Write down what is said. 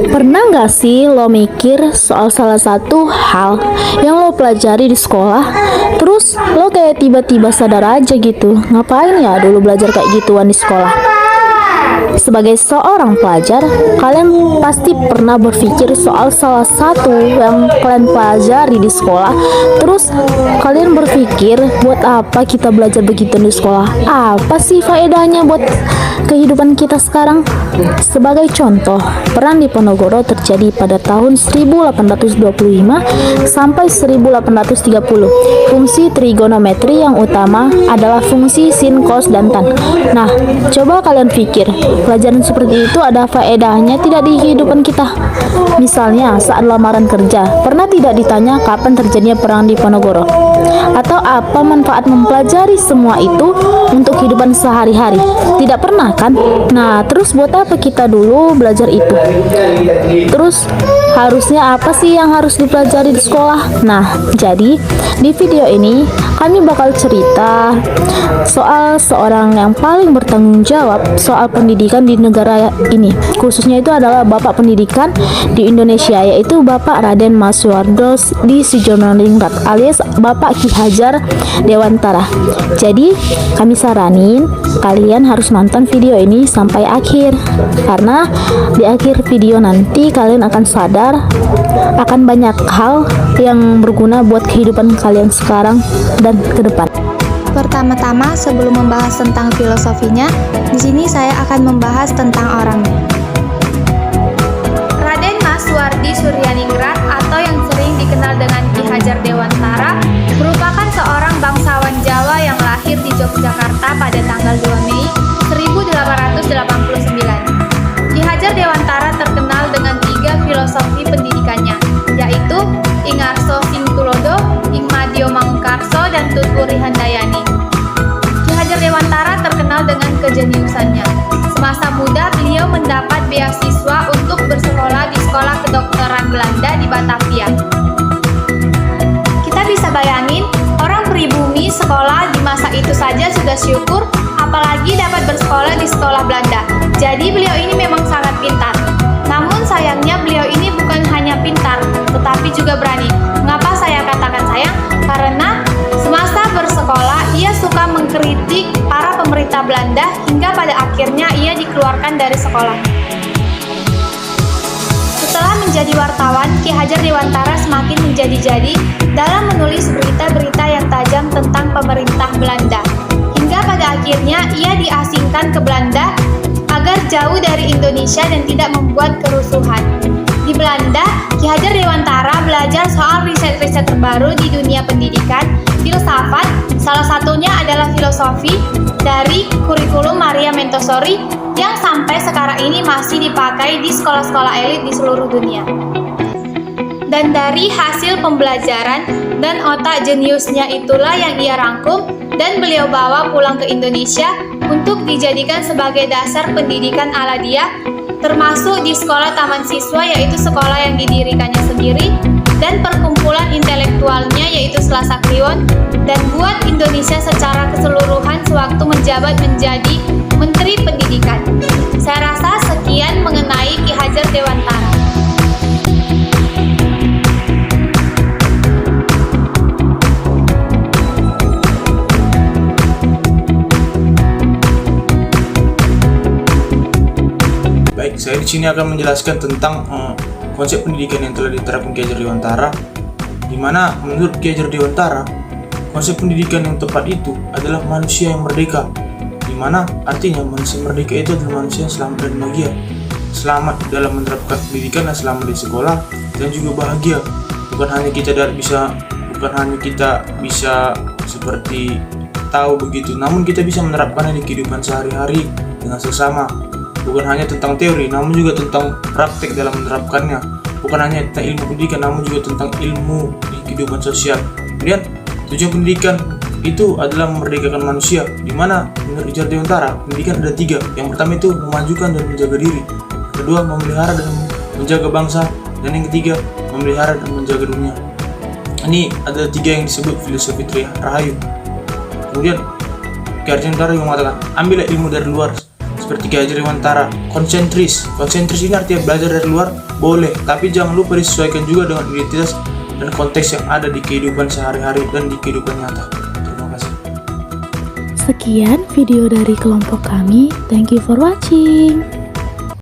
Pernah nggak sih lo mikir soal salah satu hal yang lo pelajari di sekolah, terus lo kayak tiba-tiba sadar aja gitu, ngapain ya dulu belajar kayak gituan di sekolah? Sebagai seorang pelajar, kalian pasti pernah berpikir soal salah satu yang kalian pelajari di sekolah. Terus kalian berpikir, buat apa kita belajar begitu di sekolah? Apa sih faedahnya buat kehidupan kita sekarang? Sebagai contoh, perang di Ponorogo terjadi pada tahun 1825 sampai 1830. Fungsi trigonometri yang utama adalah fungsi sin, cos, dan tan. Nah, coba kalian pikir, pelajaran seperti itu ada faedahnya tidak di kehidupan kita? Misalnya saat lamaran kerja, pernah tidak ditanya kapan terjadinya perang di Ponorogo? Atau apa manfaat mempelajari semua itu untuk kehidupan sehari-hari? Tidak pernah kan? Nah, terus buat apa kita dulu belajar itu? Terus harusnya apa sih yang harus dipelajari di sekolah? Nah, jadi di video ini kami bakal cerita soal seorang yang paling bertanggung jawab soal pendidikan di negara ini. Khususnya itu adalah Bapak Pendidikan di Indonesia, yaitu Bapak Raden Mas Suharto di Sujononingrat alias Bapak Ki Hajar Dewantara. Jadi kami saranin kalian harus nonton video ini sampai akhir, karena di akhir video nanti kalian akan sadar akan banyak hal yang berguna buat kehidupan kalian sekarang dan ke depan. Pertama-tama, sebelum membahas tentang filosofinya, di sini saya akan membahas tentang orangnya. Raden Mas Suharto Suryaningrat atau yang sering dikenal dengan Ki Hajar Dewantara merupakan seorang bangsawan Jawa yang lahir di Yogyakarta pada tanggal 2 Mei 1889. Ki Hajar Dewantara terkenal dengan 3 filosofi pendidikannya, yaitu Ing Arso Sing Tulodo, Ing Madya Mangkarso, dan Tutwuri Handayani. Ki Hajar Dewantara terkenal dengan kejeniusannya. Semasa muda, beliau mendapat beasiswa untuk bersekolah di Sekolah Kedokteran Belanda di Batavia. Kita bisa bayangin, orang pribumi sekolah di masa itu saja sudah syukur, apalagi dapat bersekolah di sekolah Belanda. Jadi beliau ini memang sangat pintar. Namun sayangnya beliau ini bukan hanya pintar, tetapi juga berani. Mengapa saya katakan sayang? Karena semasa bersekolah, ia suka mengkritik para pemerintah Belanda hingga pada akhirnya ia dikeluarkan dari sekolah. Setelah menjadi wartawan, Ki Hajar Dewantara semakin menjadi-jadi dalam menulis berita-berita yang tajam tentang pemerintah Belanda. Hingga pada akhirnya ia diasingkan ke Belanda agar jauh dari Indonesia dan tidak membuat kerusuhan. Di Belanda, Ki Hajar Dewantara belajar soal riset-riset terbaru di dunia pendidikan, filsafat, salah satunya adalah filosofi dari kurikulum Maria Montessori yang sampai sekarang ini masih dipakai di sekolah-sekolah elit di seluruh dunia. Dan dari hasil pembelajaran dan otak jeniusnya itulah yang ia rangkum dan beliau bawa pulang ke Indonesia untuk dijadikan sebagai dasar pendidikan ala dia, termasuk di sekolah taman siswa, yaitu sekolah yang didirikannya sendiri, dan perkumpulan intelektualnya yaitu Selasa Kliwon, dan buat Indonesia secara keseluruhan sewaktu menjabat menjadi Menteri Pendidikan. Saya rasa sekian mengenai Ki Hajar Dewantara. Baik, saya di sini akan menjelaskan tentang konsep pendidikan yang telah diterapkan Ki Hajar Dewantara, di mana menurut Ki Hajar Dewantara, konsep pendidikan yang tepat itu adalah manusia yang merdeka, di mana artinya manusia merdeka itu adalah manusia yang selamat dan bahagia, selamat dalam menerapkan pendidikan dan selamat di sekolah, dan juga bahagia. Bukan hanya kita bisa seperti tahu begitu, namun kita bisa menerapkannya di kehidupan sehari-hari dengan sesama. Bukan hanya tentang teori, namun juga tentang praktek dalam menerapkannya. Bukan hanya tentang ilmu pendidikan, namun juga tentang ilmu di kehidupan sosial. Kemudian, tujuan pendidikan itu adalah memerdekakan manusia, di mana menurut Ki Hajar Dewantara, pendidikan ada 3. Yang pertama itu memajukan dan menjaga diri. Kedua, memelihara dan menjaga bangsa. Dan yang ketiga, memelihara dan menjaga dunia. Ini ada 3 yang disebut filosofi Rahayu. Kemudian, Ki Hajar Dewantara yang mengatakan, ambillah ilmu dari luar, seperti Ki Hajar Dewantara. Konsentris ini artinya belajar dari luar boleh, tapi jangan lupa disesuaikan juga dengan identitas dan konteks yang ada di kehidupan sehari-hari dan di kehidupan nyata. Terima kasih. Sekian video dari kelompok kami. Thank you for watching.